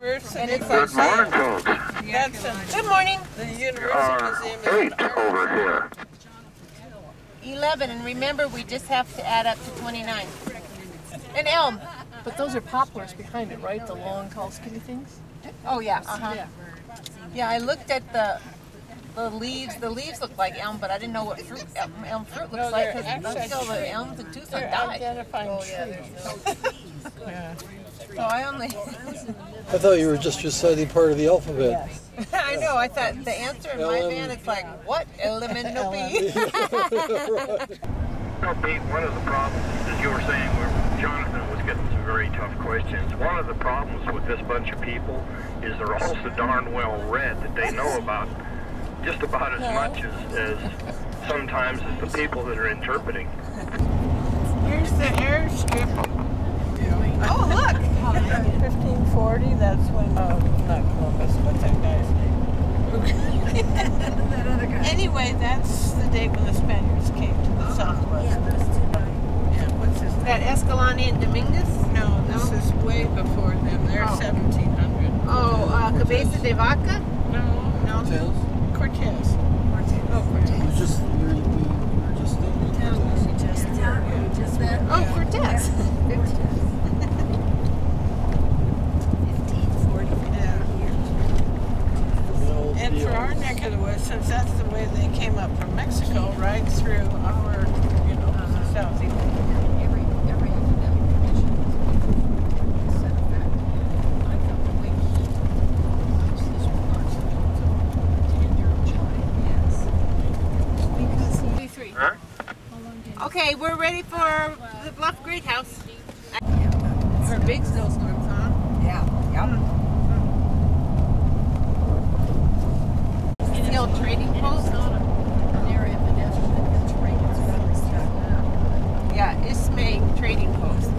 And it's Good morning, folks. good morning. The University Museum is 8 over here. 11, and remember, we just have to add up to 29. An elm. But those are poplars behind it, right? The long, tall, skinny things? Oh, yeah. Yeah. Yeah, I looked at the leaves. The leaves look like elm, but I didn't know what fruit elm fruit looks like because still the elms in Tucson died. Identifying trees. Yeah. So I only... I thought you were just reciting part of the alphabet. Yes. I know, I thought the answer in my van, it's like, what? Elemental B? No, Pete, one of the problems, as you were saying, where Jonathan was getting some very tough questions, one of the problems with this bunch of people is they're all so darn well read that they know about just about as much as sometimes as the people that are interpreting. Here's the airstrip. Oh, look! 1540, that's when, not Columbus, what's that guy's name? Anyway, that's the date when the Spaniards came to the southwest. Yeah, what's his name? That Escalante and Dominguez? No, this is way before them. They're 1700. Oh, Cabeza de Vaca? No. Cortez. Oh, Cortez. We were just thinking. Oh, Cortez. And for our neck of the woods, since that's the way they came up from Mexico, right through our, the southeast. Huh? Okay, we're ready for the Bluff Great House. For big snowstorms, huh? Yeah. Still trading post? Yeah, Ismay Trading Post.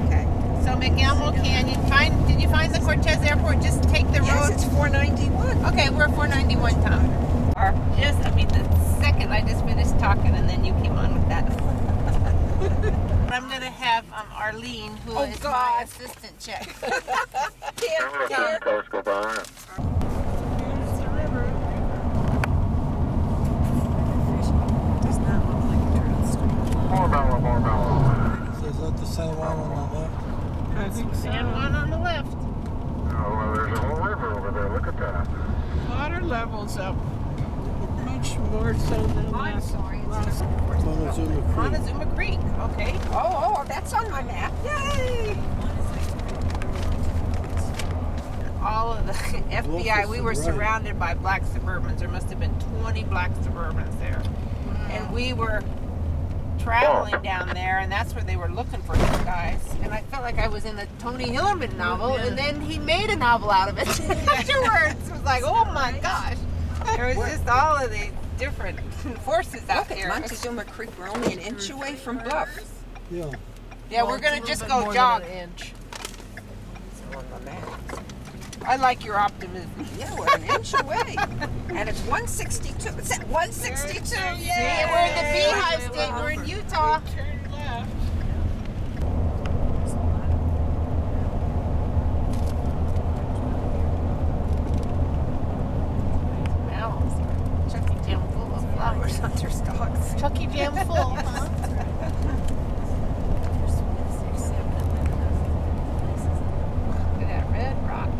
Okay. So McElmo Canyon. Did you find the Cortez Airport? Just take the road. Yes, it's 491. Okay, we're 491, Tom. The second I just finished talking and then you came on with that. I'm going to have Arlene, who is my assistant, check. Remember the cars go by. Here's the river. More mellow. So is that the San Juan on the left? I think San Juan on the left. Oh, well, there's a whole river over there. Look at that. water level's up much more so than last. Montezuma Creek. Montezuma Creek, okay. Oh, that's on my map. Yay! All of the FBI, we were surrounded by black Suburbans. There must have been 20 black Suburbans there. And we were traveling down there, and that's where they were looking for these guys. And I felt like I was in a Tony Hillerman novel, and then he made a novel out of it afterwards. It was like, oh my gosh. There was just all of these different forces out Look there. at Montezuma Creek. We're only an inch away from Bluff. Yeah. Yeah, we're going to just go jog. Inch. On the map. I like your optimism. Yeah, we're an inch away. And it's 162. It's at 162. See, we're in the Beehive State. We're in Utah. Turn left. Chucky Jam full of flowers on their stalks. Chucky Jam full, huh? Look at that red rock.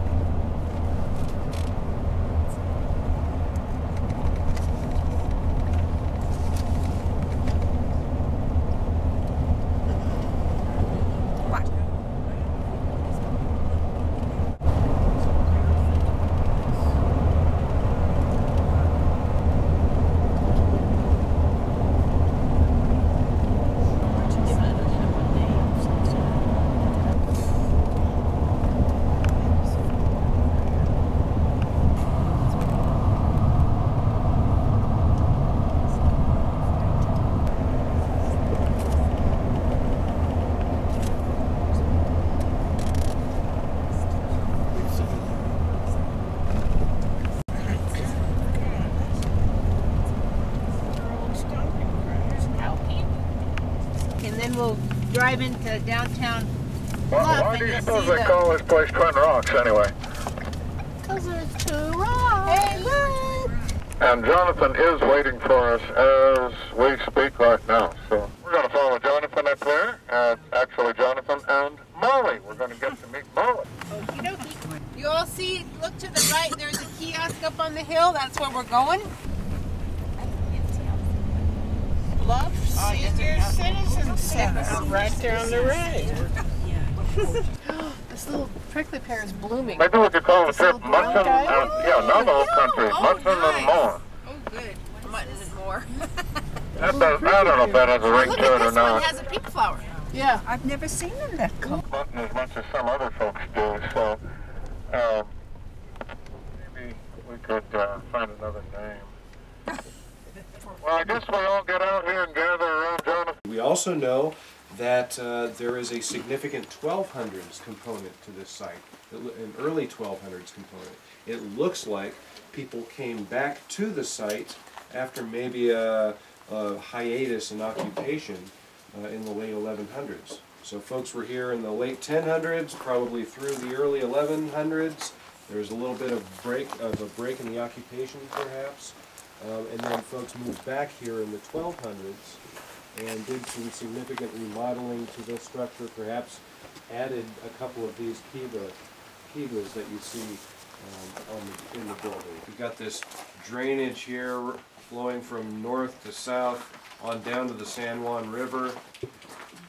drive into downtown Well, Bluff why and do you you'll suppose see they call this place Twin Rocks anyway? Because there's 2 rocks. Hey, look! And Jonathan is waiting for us as we speak right now. So we're going to follow Jonathan up there. Actually, Jonathan and Molly. We're going to get to meet Molly. Okie dokie. You all see, look to the right, there's a kiosk up on the hill. That's where we're going. Bluff Senior Citizen Center, right there on the right. This little prickly pear is blooming. Maybe we could call the trip little Mutton, guy? yeah, not the whole country, Mutton nice. and more. Oh, good. Mutton and more. I don't know if that has a ring Look to it at or this one, not. has a pink flower. Yeah. I've never seen them that color. Mutton as much as some other folks do, so maybe we could find another name. Well, I guess we all get out here and gather around Jonathan. We also know that there is a significant 1200s component to this site, an early 1200s component. It looks like people came back to the site after maybe a hiatus in occupation in the late 1100s. So folks were here in the late 1000s, probably through the early 1100s. There was a little bit of a break in the occupation, perhaps, and then folks moved back here in the 1200s and did some significant remodeling to this structure, perhaps added a couple of these kivas that you see in the building. We've got this drainage here flowing from north to south on down to the San Juan River.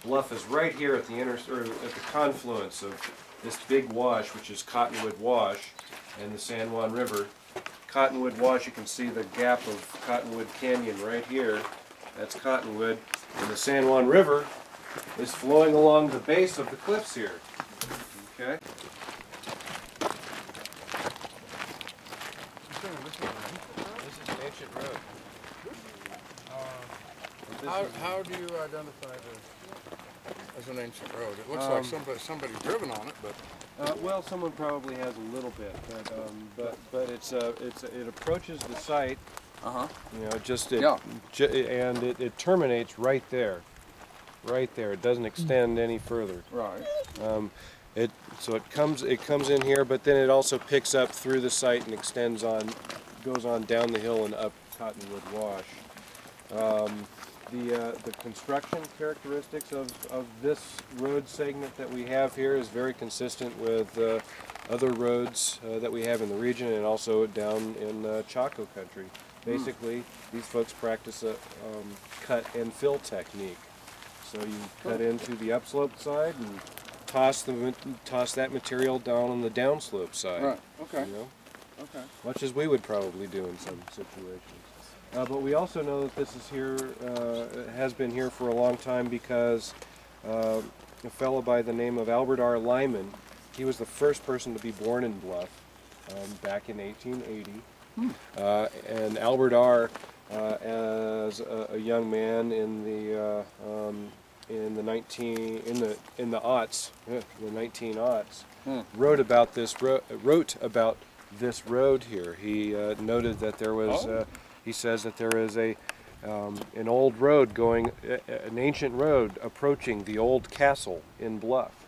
Bluff is right here at the at the confluence of this big wash, which is Cottonwood Wash, and the San Juan River. Cottonwood Wash, you can see the gap of Cottonwood Canyon right here. That's Cottonwood, and the San Juan River is flowing along the base of the cliffs here. Okay. This is an ancient road. How do you identify this as an ancient road? It looks like somebody's driven on it, but Well, someone probably has a little bit, but it approaches the site. You know, and it terminates right there. Right there. It doesn't extend any further. right. So it comes in here, but then it also picks up through the site and goes on down the hill and up Cottonwood Wash. The construction characteristics of this road segment that we have here is very consistent with other roads that we have in the region and also down in Chaco country. Basically, these folks practice a cut and fill technique. So you cut into the upslope side and toss that material down on the downslope side. Right. Okay. You know? Okay. Much as we would probably do in some situations. But we also know that this is here, has been here for a long time because a fellow by the name of Albert R. Lyman, he was the first person to be born in Bluff back in 1880. And Albert R. As a young man in the 1900s, wrote about this road here. He noted that there was. He says that there is an old road an ancient road approaching the old castle in Bluff.